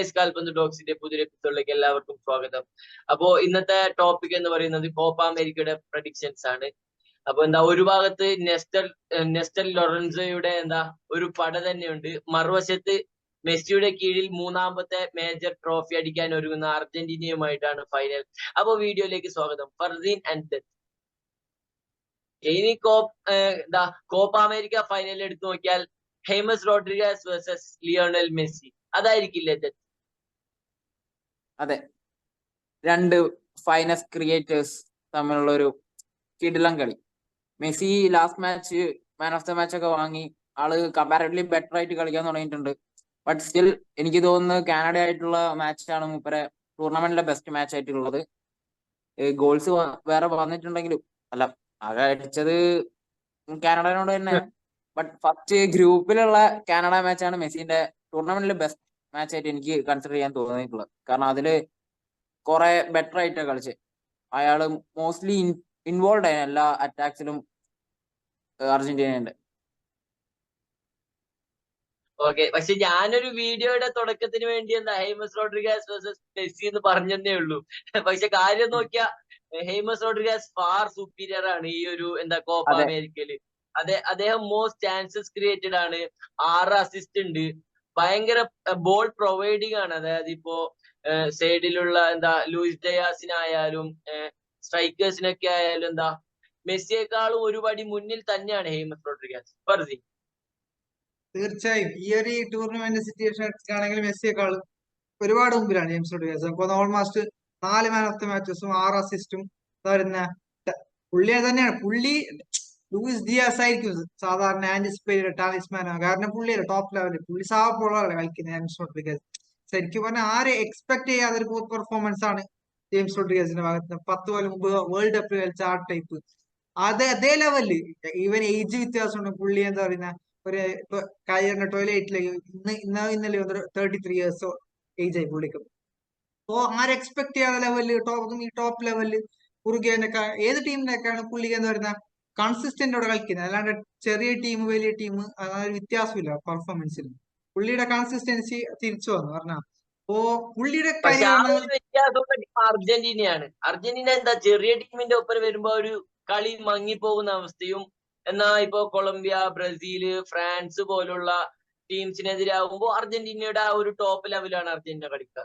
Guys, കാൽപന്ത് ടോക്സിന്റെ പുതിയ എപ്പിസോഡിലേക്ക് എല്ലാവർക്കും സ്വാഗതം. അപ്പോ ഇന്നത്തെ ടോപ്പിക് എന്ന് പറയുന്നത് കോപ്പ അമേരിക്കയുടെ പ്രഡിക്ഷൻസ് ആണ്. അപ്പൊ ഒരു ഭാഗത്ത് നെസ്റ്റൽ ലൊറൻസോയുടെ ഒരു പട തന്നെയുണ്ട്. മറുവശത്ത് മെസ്സിയുടെ കീഴിൽ മൂന്നാമത്തെ മേജർ ട്രോഫി അടിക്കാൻ ഒരുങ്ങുന്ന അർജന്റീനയുമായിട്ടാണ് ഫൈനൽ. അപ്പോ വീഡിയോയിലേക്ക് സ്വാഗതം. ഫർദീൻ ആൻഡ് ദത്ത്. ഇനി കോപ്പ അമേരിക്ക ഫൈനൽ എടുത്തു നോക്കിയാൽ ഹെയ്മസ് റോഡ്രിഗസ് വേഴ്സസ് ലിയോണൽ മെസ്സി അതായിരിക്കില്ലേ? അതെ, രണ്ട് ഫൈനസ്റ്റ് ക്രിയേറ്റേഴ്സ് തമ്മിലുള്ള ഒരു കിടിലം കളി. Messi last match man of the match ഒക്കെ വാങ്ങി ആള് കമ്പാരിറ്റീവ്ലി ബെറ്റർ ആയിട്ട് കളിക്കാൻ തുടങ്ങിയിട്ടുണ്ട്. ബട്ട് സ്റ്റിൽ എനിക്ക് തോന്നുന്നത് കാനഡ ആയിട്ടുള്ള മാച്ചാണ് മൂപ്പരെ ടൂർണമെന്റിലെ ബെസ്റ്റ് മാച്ച് ആയിട്ടുള്ളത്. ഗോൾസ് വേറെ വന്നിട്ടുണ്ടെങ്കിലും അല്ല, ആകെ അടിച്ചത് കാനഡനോട് തന്നെ. ബട്ട് ഫസ്റ്റ് ഗ്രൂപ്പിലുള്ള കാനഡ മാച്ചാണ് മെസ്സിന്റെ ടൂർണമെന്റിലെ ബെസ്റ്റ് മാച്ച് ആയിട്ട് എനിക്ക് കൺസിഡർ ചെയ്യാൻ തോന്നിയിട്ടുള്ളത്. കാരണം അതില് കുറെ ബെറ്റർ ആയിട്ടാണ് കളിച്ചത്. അയാള് മോസ്റ്റ്ലി ഇൻവോൾവ് ആയി എല്ലാ അറ്റാക്സിലും അർജന്റീനയുണ്ട്. ഓക്കെ, പക്ഷെ ഞാനൊരു വീഡിയോയുടെ തുടക്കത്തിന് വേണ്ടി ഹെയ്മസ് റോഡ്രിഗസ് വേഴ്സസ് മെസ്സി എന്ന് പറഞ്ഞതേ ഉള്ളൂ. പക്ഷെ കാര്യം നോക്കിയാ ഹെയ്മസ് റോഡ്രിഗസ് ഫാർ സുപ്പീരിയർ ആണ് ഈ ഒരു കോപ്പ അമേരിക്കയില്. അദ്ദേഹം മോസ്റ്റ് ചാൻസസ് ക്രിയേറ്റഡ് ആണ്, 6 അസിസ്റ്റ് ഉണ്ട്, ഭയങ്കര ബോൾ പ്രൊവൈഡിങ് ആണ്. അതായത് ഇപ്പോ സൈഡിലുള്ള ലൂയിസ് ഡയാസിനായാലും സ്ട്രൈക്കേഴ്സിനൊക്കെ ആയാലും മെസ്സിയെക്കാളും ഒരു പടി മുന്നിൽ തന്നെയാണ് ഹെയ്മസ് റോഡ്രിഗസ്. ഫർസി തീർച്ചയായും ഈ ഒരു ടൂർണമെന്റ് സിറ്റുവേഷൻ എടുക്കുകയാണെങ്കിൽ മെസ്സിയെക്കാളും ഒരുപാട് മുമ്പിലാണ് ജെയിംസ് റോഡ്രിഗസ്. അപ്പൊ ഓൾമോസ്റ്റ് 4 മാൻ ഓഫ് ദ മാച്ചസും 6 അസിസ്റ്റും വരുന്ന പുള്ളിയെ തന്നെയാണ്. പുള്ളി ലൂയിസ് ഡിയാസ് ആയിരിക്കും സാധാരണ ആന്റിസിപ്പേറ്റഡ് ടാലിസ്മാനോ, കാരണം പുള്ളിയല്ല ടോപ്പ് ലെവലിൽ. പുള്ളി സാവപ്പോഴാണ് കളിക്കുന്നത് ജെയിംസ് റോഡ്രിഗസ്. ശരിക്കും പറഞ്ഞാൽ ആരെ എക്സ്പെക്ട് ചെയ്യാത്ത ഒരു പെർഫോമൻസ് ആണ് ജെയിംസ് റോഡ്രിഗസിന്റെ ഭാഗത്ത്. 10 കൊല്ലം മുമ്പ് വേൾഡ് കപ്പ് കളിച്ച ആ ടൈപ്പ് അതേ ലെവലില്. ഈവൻ ഏജ് വ്യത്യാസമുണ്ട്. പുള്ളി പറയുന്ന ഒരു കയറിന്റെ ടോയ്ലറ്റിലേക്ക് ഇന്നലെ 33 ഇയേഴ്സ് ഏജ് ആയി പുള്ളിക്ക്. അപ്പോ ആരും എക്സ്പെക്ട് ചെയ്യാത്ത ലെവലില് ഈ ടോപ്പ് ലെവലില് ഉറുഗ്വേനൊക്കെ ഏത് ടീമിനൊക്കെയാണ് പുള്ളിക്ക് പറയുന്ന കൺസിസ്റ്റന്റോടെ കളിക്കുന്നത്. അല്ലാണ്ട് ചെറിയ ടീം വലിയ ടീം അതൊരു വ്യത്യാസമില്ല പെർഫോമൻസിൽ. പുള്ളിയുടെ കൺസിസ്റ്റൻസി തിരിച്ചു വന്നു പറഞ്ഞ. അപ്പോ പുള്ളിയുടെ അർജന്റീനയാണ്. അർജന്റീന ചെറിയ ടീമിന്റെ ഒപ്പം വരുമ്പോ ഒരു കളി മങ്ങിപ്പോകുന്ന അവസ്ഥയും, എന്നാ ഇപ്പോ കൊളംബിയ, ബ്രസീല്, ഫ്രാൻസ് പോലുള്ള ടീംസിനെതിരാകുമ്പോ അർജന്റീനയുടെ ആ ഒരു ടോപ്പ് ലെവലാണ് അർജന്റീന കളിക്കുക.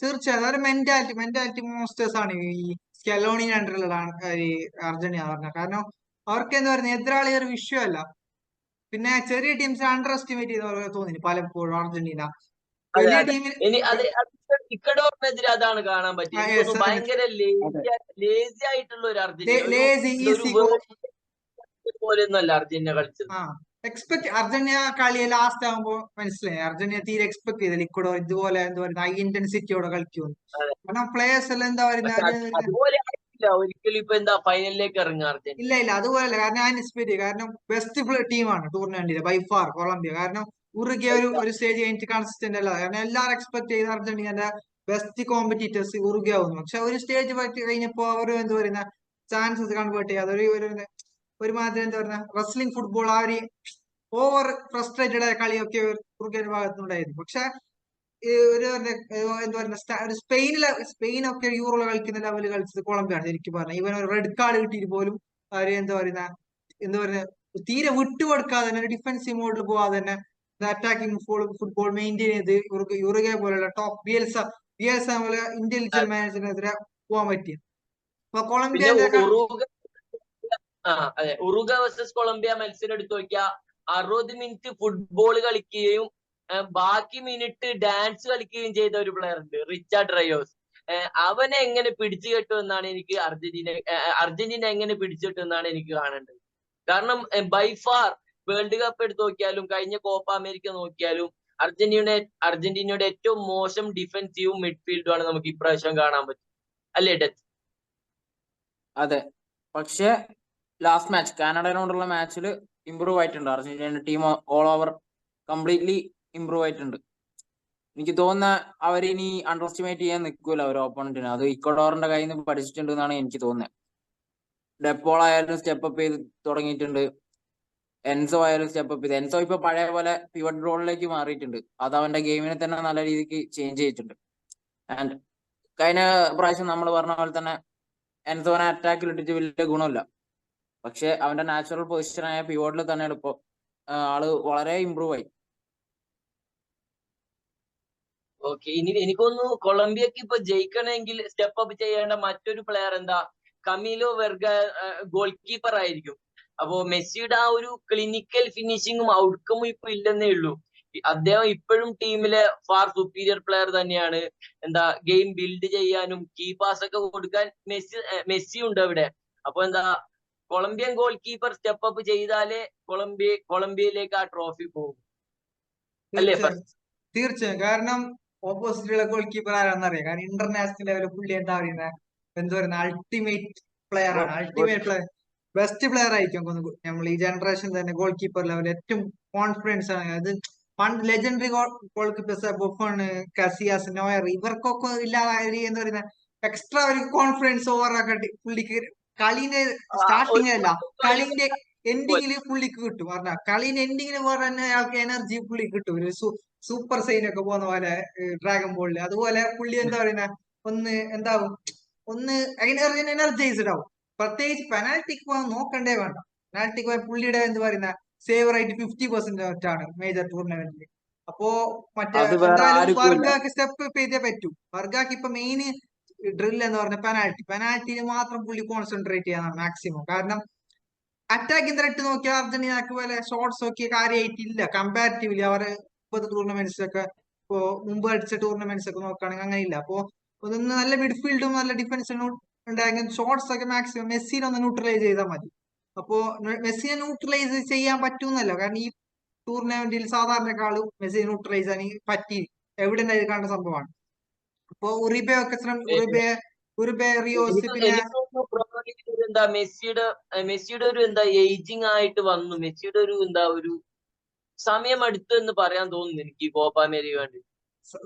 തീർച്ചയായും അതൊരു മെന്റാലിറ്റി മോസ്റ്റേഴ്സ് ആണ് ഈ സ്കലോണിന്റെ അണ്ടറിലാണ് ഈ അർജന്റീന പറഞ്ഞത്. കാരണം അവർക്ക് പറയുന്നത് എതിരാളി ഒരു വിഷയമല്ല. പിന്നെ ചെറിയ ടീംസ് അണ്ടർ എസ്റ്റിമേറ്റ് ചെയ്ത തോന്നി പലപ്പോഴും അർജന്റീന. വലിയ ടീമിന് ഇക്കഡോറിനെതിരെ അതാണ് കാണാൻ പറ്റിയത്. ഭയങ്കര ലേസി ആയിട്ടുള്ള ഒരു അർജന്റീന പോലെയൊന്നുമല്ല അർജന്റീന കളിച്ചത്. അർജന്റീന കളി ലാസ്റ്റ് ആകുമ്പോ മനസ്സിലായി അർജന്റീന തീരെ എക്സ്പെക്ട് ചെയ്തില്ല ഇക്കഡോർ ഇതുപോലെ ഹൈ ഇന്റൻസിറ്റിയോടെ കളിക്കുമെന്ന്. കാരണം പ്ലേയേഴ്സ് എല്ലാം ഒരിക്കലും ഇപ്പൊ ഫൈനലിലേക്ക് ഇറങ്ങുക അർജന്റീന. ഇല്ല അതുപോലെയല്ല. കാരണം ഞാൻ എക്സ്പെക്ട് കാരണം ബെസ്റ്റ് ടീമാണ് ടൂർണമെന്റിലെ ബൈ ഫാർ കൊളംബിയ. കാരണം ഉറുഗ്വ ഒരു സ്റ്റേജ് കഴിഞ്ഞിട്ട് കൺസിസ്റ്റന്റ് അല്ല. കാരണം എല്ലാവരും എക്സ്പെക്ട് ചെയ്ത അർജന്റീനയുടെ ബെസ്റ്റ് കോമ്പറ്റീറ്റേഴ്സ് ഉറുഗ്വ ആവുന്നു. പക്ഷെ ഒരു സ്റ്റേജ് കഴിഞ്ഞപ്പോ അവർ പറയുന്ന ചാൻസസ് കൺവേർട്ട് ചെയ്യാതെ ഒരുമാതിരി റെസ്ലിംഗ് ഫുട്ബോൾ ആ ഒരു ഓവർ ഫ്രസ്ട്രേറ്റഡ് ആയ കളിയൊക്കെ ഉറുഗ്വയുടെ ഭാഗത്തുനിന്നുണ്ടായിരുന്നു. പക്ഷെ ഒരു സ്പെയിനൊക്കെ യൂറോയിൽ കളിക്കുന്ന ലെവലിൽ കളിച്ചത് കൊളംബിയാണ് ശരിക്കും പറഞ്ഞത്. ഇവൻ ഒരു റെഡ് കാർഡ് കിട്ടിയിട്ട് പോലും അവര് തീരെ വിട്ടുകൊടുക്കാതെ തന്നെ ഡിഫൻസീവ് മോഡിൽ പോവാതെ തന്നെ അറ്റാക്കിംഗ് ഫുട്ബോൾ മെയിൻറ്റെയിൻ ചെയ്ത് യുറുഗ്വ പോലുള്ള ടോപ്പ് ബിയൽസ പോലെ ഇന്റലിജന്റ് മാനേജറിനെതിരെ പോകാൻ പറ്റി. അപ്പൊ കൊളംബിയ ഉറുഗ്വ വേഴ്സസ് കൊളംബിയ മത്സരം എടുത്തു നോക്കിയാൽ 60 മിനിറ്റ് ഫുട്ബോൾ കളിക്കുകയും ബാക്കി മിനിറ്റ് ഡാൻസ് കളിക്കുകയും ചെയ്ത ഒരു പ്ലെയർ ഉണ്ട്, റിച്ചാർഡ് റയോസ്. അവനെ എങ്ങനെ പിടിച്ചു കെട്ടുമെന്നാണ് എനിക്ക് അർജന്റീന എങ്ങനെ പിടിച്ചു കെട്ടുമെന്നാണ് എനിക്ക് കാണേണ്ടത്. കാരണം ബൈ ഫാർ വേൾഡ് കപ്പ് എടുത്ത് നോക്കിയാലും കഴിഞ്ഞ കോപ്പ അമേരിക്ക നോക്കിയാലും അർജന്റീനയുടെ ഏറ്റവും മോശം ഡിഫൻസീവും മിഡ്ഫീൽഡും ആണ് നമുക്ക് ഇപ്രാവശ്യം കാണാൻ പറ്റും, അല്ലേ ഡെത്ത്? അതെ, പക്ഷെ ലാസ്റ്റ് മാച്ച് കാനഡയോടുള്ള മാച്ചിൽ ഇമ്പ്രൂവ് ആയിട്ടുണ്ട്. Argentina team all over completely improve ആയിട്ടുണ്ട്. എനിക്ക് തോന്നുന്ന അവരിനി അണ്ടർ എസ്റ്റിമേറ്റ് ചെയ്യാൻ നിൽക്കൂല അവർ ഓപ്പോണന്റിന്. അത് ഇക്വഡോറിന്റെ കയ്യിൽ നിന്ന് പഠിച്ചിട്ടുണ്ട് എന്നാണ് എനിക്ക് തോന്നുന്നത്. ഡെപ്പോൾ ആയാലും സ്റ്റെപ്പ് അപ്പ് ചെയ്ത് തുടങ്ങിയിട്ടുണ്ട്. എൻസോ ആയാലും സ്റ്റെപ്പ് ചെയ്ത്. എൻസോ ഇപ്പൊ പഴയ പോലെ പിവറ്റ് റോളിലേക്ക് മാറിയിട്ടുണ്ട്. അത് അവന്റെ ഗെയിമിനെ തന്നെ നല്ല രീതിക്ക് ചേഞ്ച് ചെയ്തിട്ടുണ്ട്. ആൻഡ് കഴിഞ്ഞ പ്രാവശ്യം നമ്മൾ പറഞ്ഞ പോലെ തന്നെ എൻസോനെ അറ്റാക്കിൽ ഇട്ടിട്ട് വലിയ ഗുണമില്ല. പക്ഷെ അവന്റെ നാച്ചുറൽ പൊസിഷനായ പിവോട്ടിൽ തന്നെയാണ് ഇപ്പൊ ആള് വളരെ ഇമ്പ്രൂവ് ആയി. ഓക്കെ, ഇനി എനിക്കൊന്നു കൊളംബിയക്ക് ഇപ്പൊ ജയിക്കണമെങ്കിൽ സ്റ്റെപ്പ് അപ്പ് ചെയ്യേണ്ട മറ്റൊരു പ്ലെയർ എന്താ, കമീലോ വെർഗ ഗോൾ കീപ്പർ ആയിരിക്കും. അപ്പോ മെസ്സിയുടെ ആ ഒരു ക്ലിനിക്കൽ ഫിനിഷിങ്ങും ഔട്ട്കമും ഇപ്പൊ ഇല്ലെന്നേ ഉള്ളൂ. അദ്ദേഹം ഇപ്പോഴും ടീമിലെ ഫാർ സുപ്പീരിയർ പ്ലെയർ തന്നെയാണ്. എന്താ ഗെയിം ബിൽഡ് ചെയ്യാനും കീ പാസ് ഒക്കെ കൊടുക്കാൻ മെസ്സി ഉണ്ട് അവിടെ. അപ്പൊ എന്താ Colombian goal keeper step up ചെയ്താലേ കൊളംബിയയിലേക്ക് ആ ട്രോഫി പോകും അല്ലേ? തീർച്ചയായും തീർച്ചയായും. കാരണം ഓപ്പോസിറ്റുള്ള ഗോൾ കീപ്പർ ആരാന്നറിയാം. കാരണം ഇന്റർനാഷണൽ ലെവലിൽ പുള്ളി എന്താ പറയുന്നത് അൾട്ടിമേറ്റ് പ്ലെയർ ആണ്. അൾട്ടിമേറ്റ് പ്ലെയർ, ബെസ്റ്റ് പ്ലെയർ ആയിരിക്കും നമ്മൾ ഈ ജനറേഷൻ തന്നെ ഗോൾ കീപ്പർ ലെവൽ ഏറ്റവും കോൺഫിഡൻസ് ആണ്. അത് പണ്ട് legendary goalkeepers Buffon, Casillas, Neuer ഇവർക്കൊക്കെ ഇല്ലാതെ എന്താ പറയുന്ന എക്സ്ട്രാ ഒരു കോൺഫിഡൻസ് ഓവറാക്കി പുള്ളിക്ക് കളിന്റെ സ്റ്റാർട്ടിങ് അല്ല, കളിന്റെ എൻഡിങ്ങില് പുള്ളിക്ക് കിട്ടും. പറഞ്ഞാൽ കളീന്റെ എൻഡിങ്ങിന് വേറെ തന്നെ അയാൾക്ക് എനർജി പുള്ളി കിട്ടും. ഒരു സൂപ്പർ സൈൻ ഒക്കെ പോകുന്ന പോലെ ഡ്രാഗൺ ബോളിൽ. അതുപോലെ പുള്ളി എന്താ പറയുന്ന ഒന്ന് എന്താവും, ഒന്ന് എനർജൈസ്ഡ് ആവും. പ്രത്യേകിച്ച് പെനാൽറ്റിക്ക് പോകാൻ നോക്കണ്ടേ വേണ്ട. പെനാൽറ്റിക്ക് പോയാൽ പുള്ളിയുടെ എന്താ പറയുന്ന സേവ് റേറ്റ് 50% ആണ് മേജർ ടൂർണമെന്റിൽ. അപ്പോ മറ്റേ അത് വേറെ എന്തായാലും ആർക്കും ഇല്ല. വർഗാക്ക് സ്റ്റെപ്പ് ചെയ്തേ പറ്റൂ. വർഗാക്ക് ഇപ്പൊ മെയിൻ ഡ്രിൽ എന്ന് പറഞ്ഞ പെനാൽറ്റിയിൽ മാത്രം പുള്ളി കോൺസെൻട്രേറ്റ് ചെയ്യാനാണ് മാക്സിമം. കാരണം അറ്റാക്കിംഗ് ത്രെട്ട് നോക്കിയാൽ അർജന്റീനക്ക് പോലെ ഷോട്ട്സ് ഒക്കെ കാര്യമായിട്ടില്ല കമ്പാരിറ്റീവ്ലി. അവർ 30 ടൂർണമെന്റ്സ് ഒക്കെ ഇപ്പോ മുമ്പ് അടിച്ച ടൂർണമെന്റ്സ് ഒക്കെ നോക്കുകയാണെങ്കിൽ അങ്ങനെ ഇല്ല. അപ്പോ ഒന്ന് നല്ല മിഡ്ഫീൽഡും നല്ല ഡിഫൻസും ഉണ്ടായെങ്കിൽ ഷോട്ട്സ് ഒക്കെ മാക്സിമം മെസ്സിനെ ഒന്ന് ന്യൂട്രലൈസ് ചെയ്താൽ മതി. അപ്പോ മെസ്സിനെ ന്യൂട്രലൈസ് ചെയ്യാൻ പറ്റുന്നല്ലോ. കാരണം ഈ ടൂർണമെന്റിൽ സാധാരണക്കാളും മെസ്സിനെ ന്യൂട്രലൈസ് ചെയ്യാൻ പറ്റി എവിടെ കാണുന്ന സംഭവമാണ്. അപ്പോ ഉറിബെ ഒക്കെ ഉറിബെ, റിയോസ്, പിന്നെ എന്താ മെസ്സിയുടെ ഒരു എന്താ ഏജിങ് ആയിട്ട് വന്നു. മെസ്സിയുടെ ഒരു സമയം അടുത്തു എന്ന് പറയാൻ തോന്നുന്നു എനിക്ക് ഈ കോപ്പ അമേരിക്ക വേണ്ടി.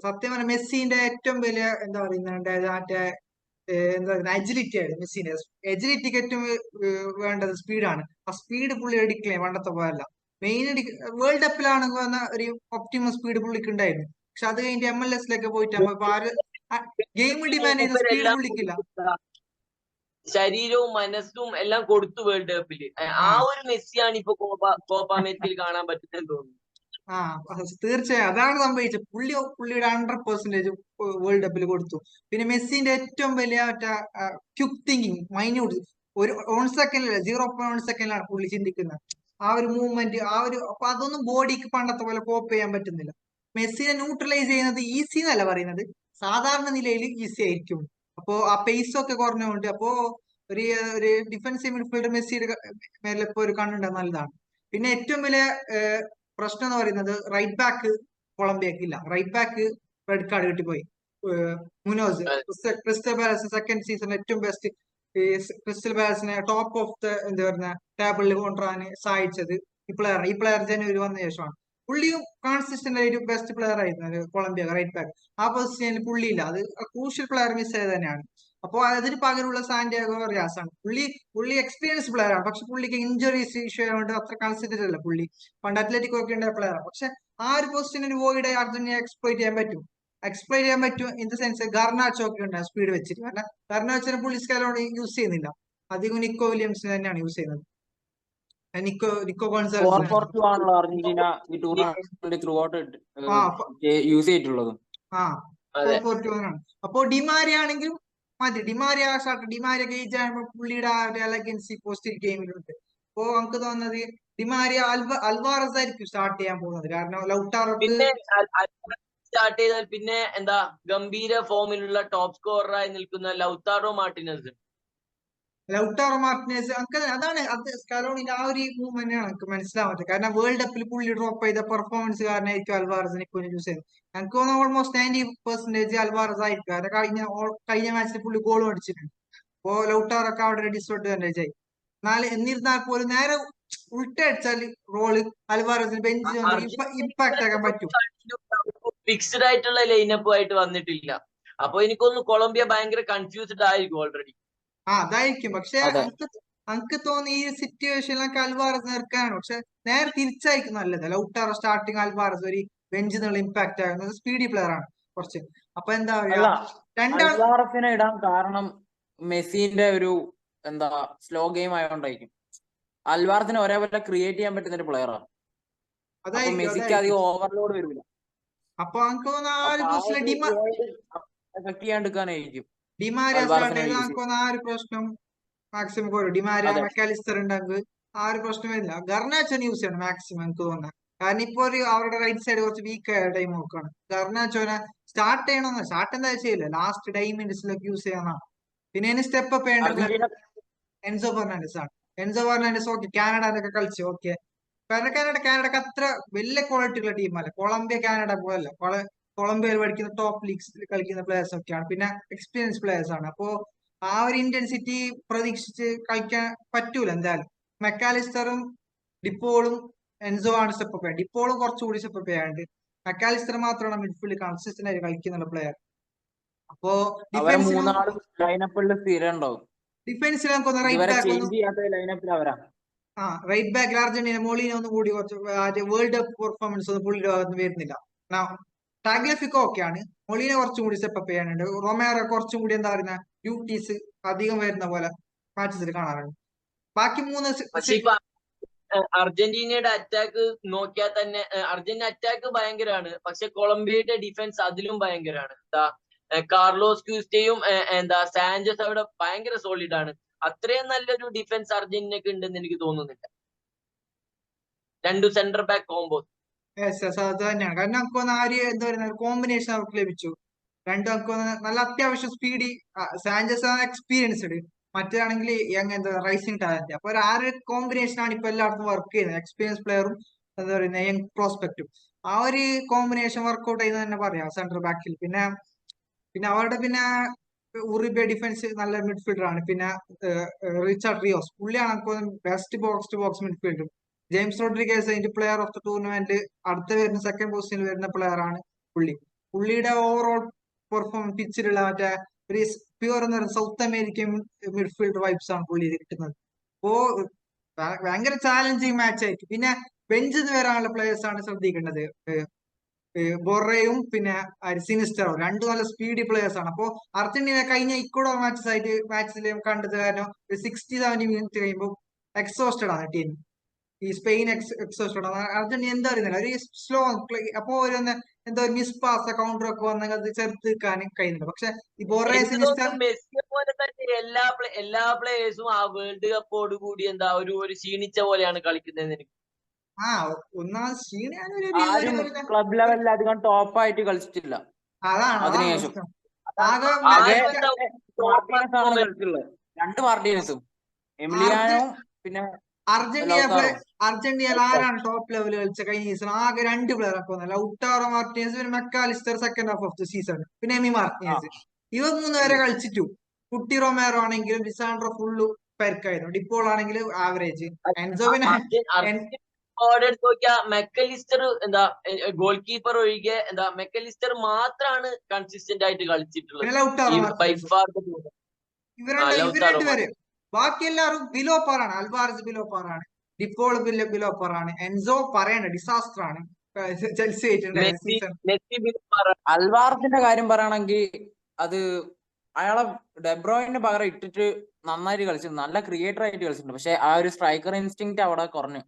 സത്യം പറഞ്ഞ മെസ്സിന്റെ ഏറ്റവും വലിയ എന്താ പറയുന്നത് മറ്റേ എന്താ പറയുക അജിലിറ്റി ആണ് മെസ്സിന്റെ. എജിലിറ്റിക്ക് ഏറ്റവും വേണ്ടത് സ്പീഡാണ്. ആ സ്പീഡ് പുള്ളി എടുക്കില്ലേ പണ്ടത്തെ പോലല്ല. മെയിൻ വേൾഡ് കപ്പിലാണെങ്കിൽ വന്ന ഒരു ഒപ്റ്റിമം സ്പീഡ് പുള്ളിക്ക് ഉണ്ടായിരുന്നു. പക്ഷെ അത് കഴിഞ്ഞിട്ട് MLS പോയിട്ട് ഗെയിം ഡിമാൻഡ് ചെയ്യുന്ന സ്പീഡ് പുള്ളിക്കില്ല. ശരീരവും മനസ്സും എല്ലാം കൊടുത്തു വേൾഡ് കപ്പില്. ആ ഒരു മെസ്സിയാണ് ഇപ്പൊ കോപ്പ അമേരിക്കയിൽ കാണാൻ പറ്റുന്നതെന്ന് തോന്നുന്നു. തീർച്ചയായും അതാണ് സംഭവിച്ചത്. പുള്ളിയുടെ 100% വേൾഡ് കപ്പിൽ കൊടുത്തു. പിന്നെ മെസ്സിന്റെ ഏറ്റവും വലിയ മറ്റേ ക്വിക്ക് തിങ്കിങ്, മൈന്യൂട്ട്, ഒരു 1 സെക്കൻഡിലല്ല 0.1 സെക്കൻഡിലാണ് പുള്ളി ചിന്തിക്കുന്നത്. ആ ഒരു മൂവ്മെന്റ്, അപ്പൊ അതൊന്നും ബോഡിക്ക് പണ്ടത്തെ പോലെ കോപ്പ് ചെയ്യാൻ പറ്റുന്നില്ല. മെസ്സിനെ ന്യൂട്രലൈസ് ചെയ്യുന്നത് ഈസി എന്നല്ല പറയുന്നത്, സാധാരണ നിലയിൽ ഈസി ആയിരിക്കും. അപ്പോ ആ പേസ് ഒക്കെ കുറഞ്ഞുകൊണ്ട് അപ്പോ ഒരു ഡിഫൻസീവ് മിഡ്ഫീൽഡർ മെസ്സിയുടെ മേലെ ഇപ്പൊ ഒരു കണ്ണുണ്ട്, നല്ലതാണ്. പിന്നെ ഏറ്റവും വലിയ പ്രശ്നം എന്ന് പറയുന്നത് റൈറ്റ് ബാക്ക് കൊളംബിയക്ക് ഇല്ല. റൈറ്റ് ബാക്ക് റെഡ് കാർഡ് കിട്ടിപ്പോയി. Munoz, Crystal Palace second season ഏറ്റവും ബെസ്റ്റ് ക്രിസ്റ്റൽ പാലസിനെ ടോപ്പ് ഓഫ് ദ എന്താ പറയുക ടേബിളിൽ കൊണ്ടുവരാൻ സഹായിച്ചത് ഈ പ്ലെയർ ജനുവരി വന്ന ശേഷമാണ്. പുള്ളിയും കൺസിസ്റ്റന്റ് ആയിട്ട് ബെസ്റ്റ് പ്ലെയർ ആയിരുന്നു കൊളംബിയ റൈറ്റ് ബാക്ക്. ആ പൊസിഷനിൽ പുള്ളിയില്ല. അത് ക്രൂഷ്യൽ പ്ലെയർ മിസ് ആയത് തന്നെയാണ്. അപ്പോൾ അതിന് പകരമുള്ള സാന്റിയാഗോ റിയാസ് ആണ്. പുള്ളി എക്സ്പീരിയൻസ് പ്ലെയർ ആണ്. പക്ഷെ പുള്ളിക്ക് ഇഞ്ചുറീസ് ഇഷ്യൂ ആയതുകൊണ്ട് അത്ര കൺസിഡറഡ് അല്ല. പുള്ളി പണ്ട് അത്ലറ്റിക് ഒക്കെ ഉണ്ടായ പ്ലെയർ ആണ്. പക്ഷെ ആ ഒരു പൊസിഷനിൽ വോയിഡ് അർജന്റീന എക്സ്പ്ലോയിറ്റ് ചെയ്യാൻ പറ്റും ഇൻ ദ സെൻസ് ഗർനാച്ചോ ഒക്കെ ഉണ്ട് സ്പീഡ് വെച്ചിട്ട്. കാരണം ഗർനാച്ചോനെ പുള്ളി സ്കലോണി യൂസ് ചെയ്യുന്നില്ല, അധികം നിക്കോ വില്യംസ് തന്നെയാണ് യൂസ് ചെയ്യുന്നത്. നിക്കോ ഗോൺസാൽസ് 4-4-2 ആണല്ലോ അർജന്റീന ഈ ടൂർണമെന്റ് ത്രൂ ഔട്ട് യൂസ് ചെയ്തിട്ടുള്ളതും. 4-4-2 ആണ്. അപ്പോ ഡിമാരിയ ആണെങ്കിലും മതി. ഡിമാരിയ ഗേജ് ആകുമ്പോൾ പുള്ളിയുടെ എലഗൻസി പോസ്റ്റ് ഗെയിമിലുണ്ട്. അപ്പോ നമുക്ക് തോന്നുന്നത് ഡിമാരിയ അൽവാറസ് ആയിരിക്കും സ്റ്റാർട്ട് ചെയ്യാൻ പോകുന്നത്. കാരണം ലൗട്ടാറോ പിന്നെ സ്റ്റാർട്ട് ചെയ്താൽ പിന്നെ എന്താ ഗംഭീര ഫോമിലുള്ള ടോപ്പ് സ്കോററായി നിൽക്കുന്ന ലൗത്താറോ മാർട്ടിനസ് അതാണ് സ്കലോണിന്റെ ആ ഒരു മൂവ് തന്നെയാണ് എനിക്ക് മനസ്സിലാവാത്തത്. കാരണം വേൾഡ് കപ്പിൽ പുള്ളി ഡ്രോപ്പ് ചെയ്ത പെർഫോമൻസ് കാരണമായിരിക്കും അൽവാറസിനെ യൂസ് ചെയ്തത്. എനിക്ക് തോന്നുന്നു ഓൾമോസ്റ്റ് 90% അൽവാറസ് ആയിരിക്കും. കാരണം കഴിഞ്ഞ മാച്ചിൽ പുള്ളി ഗോളും അടിച്ചിട്ടുണ്ട്. അപ്പോ ലൗട്ടാറൊക്കെ അവിടെ ഡിസ്അഡ്വാൻറ്റേജ് ആയി. എന്നിരുന്നാൽ പോലും നേരെ ഉൾട്ടടിച്ചാൽ റോള് അൽവാറസിന് ബെഞ്ച് ഇമ്പാക്ട് ആക്കാൻ പറ്റും. ഫിക്സ്ഡ് ആയിട്ടുള്ള ലൈനപ്പ് ആയിട്ട് വന്നിട്ടില്ല. അപ്പൊ എനിക്കൊന്ന് കൊളംബിയ ഭയങ്കര കൺഫ്യൂസ്ഡ് ആയിരിക്കും ഓൾറെഡി. അതായിരിക്കും. പക്ഷെ എനിക്ക് തോന്നുന്നു ഈ സിറ്റുവേഷനിലൊക്കെ അൽവാറസ് നിൽക്കാനാണ്. പക്ഷെ നേരെ തിരിച്ചായിരിക്കും നല്ലത്. ലൗട്ടാറോ സ്റ്റാർട്ടിങ് അൽവാറസ് ഒരു ബെഞ്ചിൽ നിന്നുള്ള ഇമ്പാക്ട് ആകുന്നത് സ്പീഡി പ്ലെയർ ആണ് കുറച്ച്. അപ്പൊ എന്താ പറയാ, അല്ല, രണ്ടാൾ അൽവാറസിനെ ഇടാൻ കാരണം മെസ്സിന്റെ ഒരു എന്താ സ്ലോ ഗെയിം ആയതുകൊണ്ടായിരിക്കും. അൽവാറസിന് ഒരേപോലെ ക്രിയേറ്റ് ചെയ്യാൻ പറ്റുന്ന ഒരു പ്ലെയറാണ്. അപ്പൊ അതായിരിക്കും മെസ്സിക്ക് അതായിരിക്കും അധികം ഓവർലോഡ് വരില്ല. അപ്പൊ എനിക്ക് തോന്നുന്നു ആ ഒരു അപ്പൊ ആ പോസ്റ്റിലെ ഒരു എഫക്ട് ചെയ്യാണ്ടിരിക്കാനായിരിക്കും ഡിമാരിയ സ്റ്റാർട്ട് അൽവാറസിനെ ചെയ്ത് യൂസ് എനിക്ക് ചെയ്യും. തോന്നുന്നു ആ ഒരു പ്രശ്നം മാക്സിമം കുറയും. ഡിമാരിയ അതെ, മെക്കാലിസ്റ്റർ ഉണ്ടെങ്കിൽ ആ ഒരു പ്രശ്നം വരില്ല. ഗർനാച്ചോനെ യൂസ് ചെയ്യണം മാക്സിമം എനിക്ക് തോന്നുന്നത്. കാരണം ഇപ്പൊ ഒരു അവരുടെ റൈറ്റ് സൈഡ് കുറച്ച് വീക്ക് ആയ ടൈം നോക്കുകയാണ്. ഗർനാച്ചോനെ സ്റ്റാർട്ട് ചെയ്യണമെന്ന്, സ്റ്റാർട്ട് എന്താ ചെയ്യില്ല, ലാസ്റ്റ് 10 മിനിറ്റ്സിലൊക്കെ യൂസ് ചെയ്യാനാണ്. പിന്നെ ഇനി സ്റ്റെപ്പ് അപ്പ് ചെയ്യേണ്ട പ്ലെയർ അർജന്റീന എൻസോ ഫെർണാണ്ടസ് ആണ്. എൻസോ ഫെർണാണ്ടസ് ഓക്കെ കാനഡയിലൊക്കെ കളിച്ചു, ഓക്കെ. കാരണം കാനഡക്ക് അത്ര വലിയ ക്വാളിറ്റി ഉള്ള ടീമല്ല. കൊളംബിയ കാനഡ പോലല്ല. കൊളംബിയയിൽ പഠിക്കുന്ന ടോപ്പ് ലീഗ്സിൽ കളിക്കുന്ന പ്ലേയേഴ്സ് ഒക്കെയാണ്. പിന്നെ എക്സ്പീരിയൻസ് പ്ലേയേഴ്സ് ആണ്. അപ്പോ ആ ഒരു ഇന്റൻസിറ്റി പ്രതീക്ഷിച്ച് കളിക്കാൻ പറ്റൂല എന്തായാലും. മെക്കാലിസ്റ്ററും ഡിപ്പോളും എൻസോ ആണ് സ്റ്റെപ്പ് അപ്പ്. ഡിപ്പോളും കുറച്ചുകൂടി സ്റ്റെപ്പ് അപ്പ് ചെയ്യാണ്ട്. മെക്കാലിസ്റ്റർ മാത്രമാണ് മിഡ്ഫീൽഡ് കൺസിസ്റ്റന്റ് ആയി കളിക്കുന്നുള്ള പ്ലെയർ. അപ്പോ അവരെ ഡിഫൻസിലും മൂന്നാളും ലൈനപ്പിൽ സ്ഥിരം ഉണ്ടാവും. നമുക്കൊന്ന് റൈറ്റ് ഇതുവരെ ബാക്ക് ഒന്ന് ചേഞ്ച് ചെയ്യാത്ത ലൈനപ്പിൽ അവരാ. റൈറ്റ് ബാക്കിൽ അർജന്റീന മോളിനെ ഒന്നും കൂടി കുറച്ച് വേൾഡ് കപ്പ് പെർഫോമൻസ് ഒന്നും പുള്ളിയുടെ ഭാഗത്ത് വരുന്നില്ല. ടാഗ്ലിഫിക്കോ ഒക്കെയാണ്. മൊളീനെ കുറച്ചും കൂടി സ്റ്റെപ്പ് ചെയ്യാനുണ്ട്. റൊമേറോ കുറച്ചും കൂടി എന്താ പറയുക ഡ്യൂട്ടീസ് അധികം വരുന്ന പോലെ മാച്ചസിൽ കാണാറുണ്ട്. ബാക്കി മൂന്ന് പക്ഷെ ഇപ്പൊ അർജന്റീനയുടെ അറ്റാക്ക് നോക്കിയാൽ തന്നെ അർജന്റീന അറ്റാക്ക് ഭയങ്കരമാണ്. പക്ഷെ കൊളംബിയയുടെ ഡിഫൻസ് അതിലും ഭയങ്കരമാണ്. കാർലോസ് ക്യൂസ്റ്റയും എന്താ സാഞ്ചസ് അവിടെ ഭയങ്കര സോളിഡ് ആണ്. അത്രയും നല്ലൊരു ഡിഫൻസ് അർജന്റീനക്ക് ഉണ്ടെന്ന് എനിക്ക് തോന്നുന്നില്ല. രണ്ടു സെന്റർ ബാക്ക് കോംബോ. അത് തന്നെയാണ്. കാരണം നമുക്ക് ആ ഒരു എന്താ പറയുക കോമ്പിനേഷൻ അവർക്ക് ലഭിച്ചു. രണ്ടും നമുക്ക് നല്ല അത്യാവശ്യം സ്പീഡി. സാഞ്ചസ് ആണ് എക്സ്പീരിയൻസ്ഡ്, മറ്റേതാണെങ്കിൽ എന്താ റൈസിംഗ് ടാലന്റ്. അപ്പൊ ആ ഒരു കോമ്പിനേഷൻ ആണ് ഇപ്പൊ എല്ലായിടത്തും വർക്ക് ചെയ്യുന്നത്. എക്സ്പീരിയൻസ് പ്ലെയറും എന്താ പറയുന്നത് യങ് പ്രോസ്പെക്റ്റും. ആ ഒരു കോമ്പിനേഷൻ വർക്ക്ഔട്ട് ചെയ്യുന്നത് തന്നെ പറയാം സെന്റർ ബാക്കിൽ. പിന്നെ അവരുടെ ഉറുബെ ഡിഫൻസ് നല്ല മിഡ്ഫീൽഡർ ആണ്. പിന്നെ റിച്ചാർഡ് റിയോസ് പുള്ളിയാണ് best box to box midfielder. James Rodriguez അതിന്റെ പ്ലെയർ ഓഫ് ദ ടൂർണമെന്റ് അടുത്ത വരുന്ന സെക്കൻഡ് പൊസിഷനിൽ വരുന്ന പ്ലെയർ ആണ് പുള്ളിയുടെ ഓവറോൾ പെർഫോമൻസ് പിച്ചിലുള്ള മറ്റേ ഒരു പ്യൂർ എന്ന് പറയുന്ന സൗത്ത് അമേരിക്കൻ മിഡ്ഫീൽഡർ വൈബ്സ് ആണ് പുള്ളി കിട്ടുന്നത്. അപ്പോ ഭയങ്കര ചാലഞ്ചിങ് മാച്ച് ആയിരിക്കും. പിന്നെ ബെഞ്ചിൽ നിന്ന് വരാനുള്ള പ്ലേയേഴ്സ് ആണ് ശ്രദ്ധിക്കേണ്ടത്. ബൊറയും പിന്നെ സിനിസ്റ്ററോ രണ്ടു നല്ല സ്പീഡി പ്ലേയേഴ്സ് ആണ്. അപ്പോ അർജന്റീന കഴിഞ്ഞ ഇക്വഡോർ മാച്ചിൽ കണ്ടത് കാരണം 60-70 മിനിറ്റ് കഴിയുമ്പോൾ എക്സോസ്റ്റഡ് ആണ് ടീം. ഈ സ്പെയിൻ എക്സോസ്റ്റഡ് ആണ്. അർജന്റീന എന്താ പറയുന്നില്ല ഒരു സ്ലോ. അപ്പോ ഒരു എന്താ ഒരു മിസ് പാസ് കൗണ്ടർ ഒക്കെ വന്നെങ്കിൽ അത് ചെറുത്ത് നിൽക്കാൻ കഴിയുന്നില്ല. പക്ഷെ ഈ ബൊറെ എനിക്ക് സിനിസ്റ്റർ തോന്നുന്നു മെസ്സിയെ പോലെ തന്നെ എല്ലാ പ്ലേയേഴ്സും ആ വേൾഡ് കപ്പോട് കൂടി എന്താ ഒരു ക്ഷീണിച്ച പോലെയാണ് കളിക്കുന്നതെന്ന് എനിക്ക്. ഒന്നാമത് ക്ഷീണിയാണ്. ആരും ക്ലബ് ലെവലിൽ അധികം ടോപ്പായിട്ട് കളിച്ചിട്ടില്ല അതാണ് അതിനുശേഷം. ആകെ ആകെ ആരും എന്താ മാർട്ടീനസ് ആണ് കളിച്ചിട്ടുള്ളത്. 2 മാർട്ടീനസും എമിലിയാനോ പിന്നെ അർജന്റീന ആരാണ് ടോപ്പ് ലെവൽ കളിച്ച കഴിഞ്ഞ സീസൺ? ആകെ 2 പ്ലെയർ ഒക്കെ ലൗട്ടാറോ മാർട്ടിനസ്, പിന്നെ Mac Allister second half of the season, പിന്നെ എമി മാർട്ടിനസ്. ഇവർ 3 പേരെ കളിച്ചിട്ടു. കുട്ടി റൊമേറോ ആണെങ്കിലും ലിസാൻഡ്രോ ഫുള്ള് പരിക്കായിരുന്നു. ഡിപ്പോൾ ആണെങ്കിലും ആവറേജ്. എൻസോ എടുത്ത് നോക്കിയാ മെക്കലിസ്റ്റർ എന്താ ഗോൾ കീപ്പർ ഒഴികെ എന്താ മെക്കലിസ്റ്റർ മാത്രമാണ് കൺസിസ്റ്റന്റ് ആയിട്ട് കളിച്ചിട്ടുള്ളത്. ഇവർ 2 പേര്. ബാക്കി എല്ലാവരും ബിലോ പാറാണ്. അൽവാരസ് ബിലോ പാറാണ്. ഡിപ്പോൾ ബിലോ പാറാണ്. എൻസോ പറയണ്ട ഡിസാസ്റ്റർ ആണ്. Chelsea season. അൽവാറസിന്റെ കാര്യം പറയുകയാണെങ്കിൽ അത് അയാളെ ഡെബ്രോയിന് പകരം ഇട്ടിട്ട് നന്നായിട്ട് കളിച്ചിട്ടുണ്ട്. നല്ല ക്രിയേറ്റർ ആയിട്ട് കളിച്ചിട്ടുണ്ട്. പക്ഷെ ആ ഒരു സ്ട്രൈക്കർ ഇൻസ്റ്റിങ് അവിടെ കുറഞ്ഞു.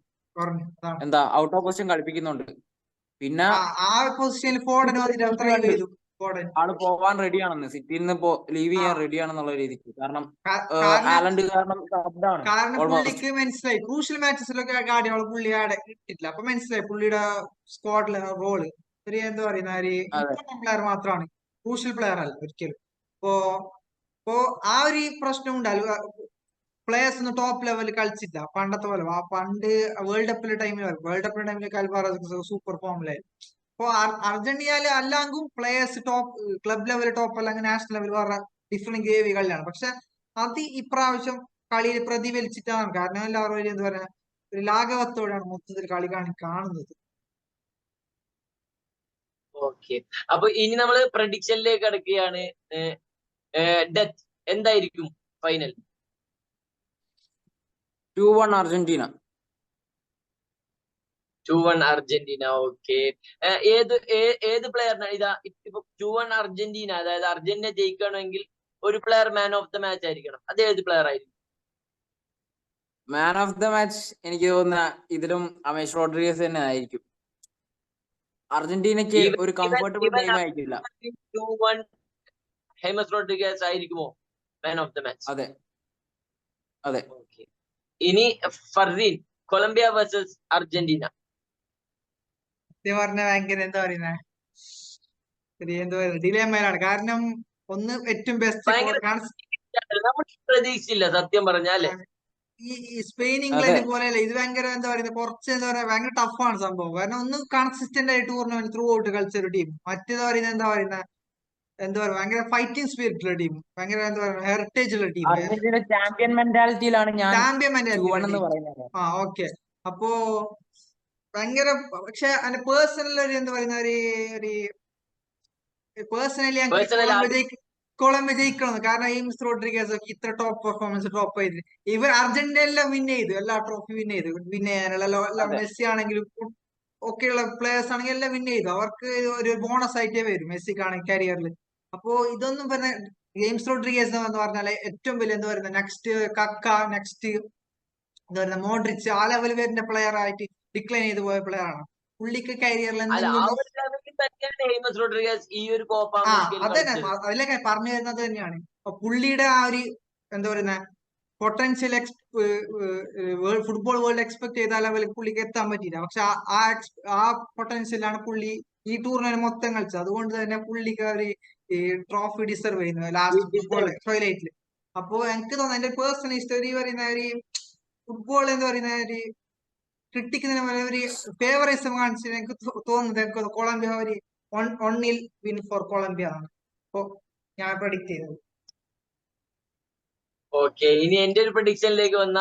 എന്താ ഔട്ട് ഓഫ് പൊസിഷൻ കളിപ്പിക്കുന്നുണ്ട്. പിന്നെ ആ പൊസിഷനിൽ ഫോർഡൻ ആള് പോവാൻ റെഡിയാണെന്ന്, സിറ്റിയിൽ നിന്ന് ലീവ് ചെയ്യാൻ റെഡിയാണെന്നുള്ള രീതിക്ക്. കാരണം ഹാലൻഡ് കാരണം പുള്ളിക്ക് മനസ്സിലായി ക്രൂഷ്യൽ മാച്ചസിലൊക്കെ ഗാർഡിയോള പുള്ളി ഇട്ടിട്ടില്ല. അപ്പൊ മനസ്സിലായി പുള്ളിയുടെ സ്ക്വാഡിലെ റോള് ഒരു എന്താ പറയുന്ന ഒരു ഇമ്പോർട്ടന്റ് പ്ലെയർ മാത്രമാണ്, ക്രൂഷ്യൽ പ്ലെയർ അല്ല ഒരിക്കലും. അപ്പോ ആ ഒരു പ്രശ്നം ഉണ്ടല്ലോ. പ്ലേയേഴ്സ് ഒന്നും ടോപ്പ് ലെവലിൽ കളിച്ചില്ല പണ്ടത്തെ പോലെ. പണ്ട് വേൾഡ് കപ്പിലെ ടൈമിൽ അൽവാറസ് സൂപ്പർ ഫോമിലായിരുന്നു. അപ്പൊ അർജന്റീനയില് അല്ലാങ്കും players top club level top അല്ലെങ്കിൽ നാഷണൽ ലെവൽ വേറെ ഡിഫറെന്റ് ഗ്രേവി കളിയാണ്. പക്ഷെ അത് ഇപ്രാവശ്യം കളിയിൽ പ്രതിഫലിച്ചിട്ടാണ്. കാരണം എല്ലാവരും എന്താ പറയാ ഒരു ലാഘവത്തോടെയാണ് മൊത്തത്തിൽ കളി കാണുന്നത്. ഓക്കെ, അപ്പൊ ഇനി നമ്മള് പ്രഡിക്ഷനിലേക്ക് കടക്കുകയാണ്. ഡെത്ത് എന്തായിരിക്കും ഫൈനൽ? 2-1 അർജന്റീന. 2-1 അർജന്റീന. ഓക്കെ. ഏത് പ്ലെയറിനാണ് ഇതാ ഇപ്പൊ 2-1 അർജന്റീന, അതായത് അർജന്റീന ജയിക്കണമെങ്കിൽ ഒരു player man of the match ആയിരിക്കണം. അത് ഏത് പ്ലെയർ ആയിരിക്കും? മാൻ ഓഫ് ദ മാച്ച് എനിക്ക് തോന്നുന്ന ഇതിലും അമേഷ് റോഡ്രിഗസ് തന്നെ ആയിരിക്കും. അർജന്റീനക്ക് ഒരു കംഫർട്ടബിൾ ഗെയിം ആയിരിക്കില്ല. 2-1 ഹേമസ് റോഡ്രിഗസ് ആയിരിക്കുമോ മാൻ ഓഫ് ദ മാച്ച്? അതെ അതെ. ഇനി ഫർദീൻ, കൊളംബിയ വേഴ്സസ് അർജന്റീന. പറഞ്ഞ ഭയങ്കര എന്താ പറയുന്നേ, എന്താ പറയുക, ഡിലേമേലാണ്. കാരണം ഒന്ന് ഏറ്റവും ബെസ്റ്റ് നമ്മൾ പ്രതീക്ഷിച്ചില്ല സത്യം പറഞ്ഞാലേ. ഈ സ്പെയിൻ ഇംഗ്ലണ്ട് പോലെയല്ല ഇത്. ഭയങ്കര എന്താ പറയുന്നത്, കുറച്ച് എന്താ പറയാ ഭയങ്കര ടഫാണ് സംഭവം. കാരണം ഒന്ന് കൺസിസ്റ്റന്റ് ആയിട്ട് ടൂർണമെന്റ് ത്രൂ ഔട്ട് കളിച്ച ഒരു ടീം. മറ്റേത് പറയുന്നത് എന്താ പറയുക ഭയങ്കര ഫൈറ്റിംഗ് സ്പിരിറ്റ് ഉള്ള ടീം, ഭയങ്കര എന്താ പറയുക ഹെറിറ്റേജ് ഉള്ള ടീം, ചാമ്പ്യൻ മെന്റാലിറ്റിയിലാണ് ഞാൻ ചാമ്പ്യൻ മെന്റാലിറ്റി. ആ ഓക്കെ. അപ്പോ ഭയങ്കര, പക്ഷെ അതിന്റെ പേഴ്സണൽ ഒരു എന്താ പറയുന്ന ഒരു പേഴ്സണലി കൊളംബിയ ജയിക്കണം. കാരണം ഹേമസ് റോഡ്രിഗസ് ഒക്കെ ഇത്ര ടോപ്പ് പെർഫോമൻസ് ഡ്രോപ്പ് ചെയ്ത് ഇവർ അർജന്റീന എല്ലാം വിൻ ചെയ്തു, എല്ലാ ട്രോഫി വിൻ ചെയ്യാനുള്ള മെസ്സി ആണെങ്കിലും ഒക്കെയുള്ള പ്ലേയേഴ്സ് ആണെങ്കിൽ എല്ലാം വിൻ ചെയ്തു. അവർക്ക് ഒരു ബോണസ് ആയിട്ടേ വരും മെസ്സിക്കാണെങ്കിൽ കരിയറിൽ. അപ്പോ ഇതൊന്നും പിന്നെ ജെയിംസ് റോഡ്രിഗസ് എന്ന് പറഞ്ഞാല് ഏറ്റവും വലിയ എന്താ പറയുന്നത് നെക്സ്റ്റ് കക്ക, നെക്സ്റ്റ് എന്താ പറയുക മോഡ്രിച്ച്, ആ ലെവൽ വരുന്ന പ്ലെയർ ആയിട്ട് ഡിക്ലൈൻ ചെയ്തു പോയ പ്ലെയർ ആണ്. പുള്ളിക്ക് കരിയറിൽ അതന്നെ അതിലൊക്കെ പറഞ്ഞു വരുന്നത് തന്നെയാണ്. അപ്പൊ പുള്ളിയുടെ ആ ഒരു എന്താ പറയുന്ന പൊട്ടൻഷ്യൽ ഫുട്ബോൾ വേൾഡ് എക്സ്പെക്ട് ചെയ്ത ലെവലിൽ പുള്ളിക്ക് എത്താൻ പറ്റിയില്ല. പക്ഷെ ആ പൊട്ടൻഷ്യലാണ് പുള്ളി ഈ ടൂർണമെന്റ് മൊത്തം കളിച്ചത്. അതുകൊണ്ട് തന്നെ പുള്ളിക്ക് ഒരു ട്രോഫി ഡിസർവ് ചെയ്യുന്നത് ലാസ്റ്റ് ഫുട്ബോൾ ഹൈലൈറ്റിൽ. അപ്പോ എനിക്ക് തോന്നുന്നു എന്റെ പേഴ്സണൽ ഹിസ്റ്ററി പറയുന്ന ഒരു ഫുട്ബോൾ എന്ന് പറയുന്ന ഒരു ക്രിട്ടിക്കുന്ന ഒരു ഫേവറിസം കാണിച്ചത് എനിക്ക് തോന്നുന്നത് കൊളംബിയ ഒരു 1-0 വിൻ ഫോർ കൊളംബിയ ആണ്. അപ്പോ ഞാൻ പ്രഡിക്ട് ചെയ്തത്. ഓക്കെ, ഇനി എന്റെ ഒരു പ്രഡിക്ഷനിലേക്ക് വന്ന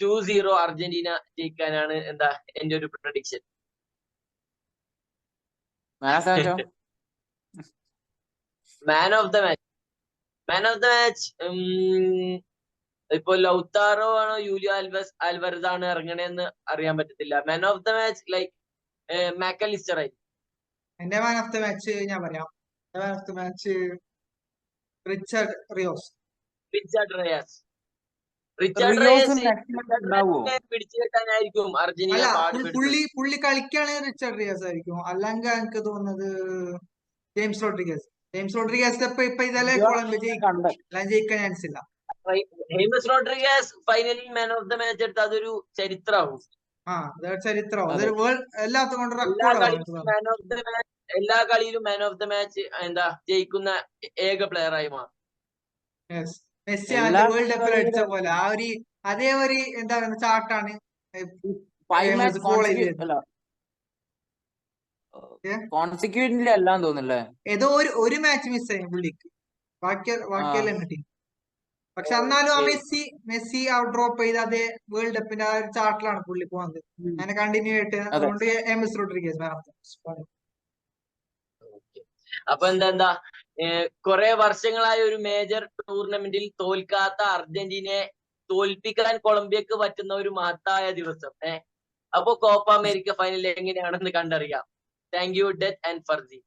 2-0 അർജന്റീന ജയിക്കാനാണ് എന്താ എന്റെ ഒരു prediction. Man of the match ഇപ്പൊ ലൗത്താറോ ആണോ യൂലിയോ ആൽവരസ് ആണ് ഇറങ്ങണേന്ന് അറിയാൻ പറ്റത്തില്ല. Man of the match like Mac Allister ആയി. എന്റെ മാൻ ഓഫ് ദ മാച്ച് ഞാൻ പറയാം. Man of the match Richard Rio's പിടിച്ചു കെട്ടാനായിരിക്കും അർജന്റീന. പുള്ളി കളിക്കുകയാണെങ്കിൽ റിച്ചാർഡ് റിയോസ് ആയിരിക്കും. അല്ലെങ്കിൽ എനിക്ക് തോന്നുന്നത് ജെയിംസ് റോഡ്രിഗസ് ഇപ്പൊ ഇതല്ലേ കൊളംബിയ ജയിക്കാൻ ചാൻസ് ഇല്ല. ഹേമസ് റോഡ്രിഗസ് ഫൈനലിൽ മാൻ ഓഫ് ദ മാച്ച് എടുത്ത അതൊരു ചരിത്രമാവും. ചരിത്രം, അതൊരു എല്ലാത്തും കൊണ്ട് എല്ലാ കളിയിലും മാൻ ഓഫ് ദ മാച്ച് എന്താ ജയിക്കുന്ന ഏക പ്ലെയർ ആയി മാറും. മെസ്സി വേൾഡ് കപ്പിൽ അടിച്ച പോലെ ആ ഒരു അതേ ഒരു എന്താ പറയുക ചാട്ടാണ് ഏതോ ഒരു മാച്ച് മിസ്സായി പുള്ളിക്ക്, ബാക്കിയെല്ലാം കിട്ടി. പക്ഷെ എന്നാലും ആ മെസ്സി ഡ്രോപ്പ് ചെയ്ത് അതേ വേൾഡ് കപ്പിന്റെ ആ ഒരു ചാർട്ടിലാണ് പുള്ളി പോകുന്നത്. അങ്ങനെ കണ്ടിന്യൂ ആയിട്ട് അതുകൊണ്ട് ഹേമസ് റോഡ്രിഗസ്. അപ്പൊ എന്താ കുറെ വർഷങ്ങളായ ഒരു മേജർ ടൂർണമെന്റിൽ തോൽക്കാത്ത അർജന്റീനയെ തോൽപ്പിക്കാൻ കൊളംബിയക്ക് പറ്റുന്ന ഒരു മഹത്തായ ദിവസം. അപ്പൊ കോപ്പ അമേരിക്ക ഫൈനൽ എങ്ങനെയാണെന്ന് കണ്ടറിയാം. Thank you death and ഫർദി.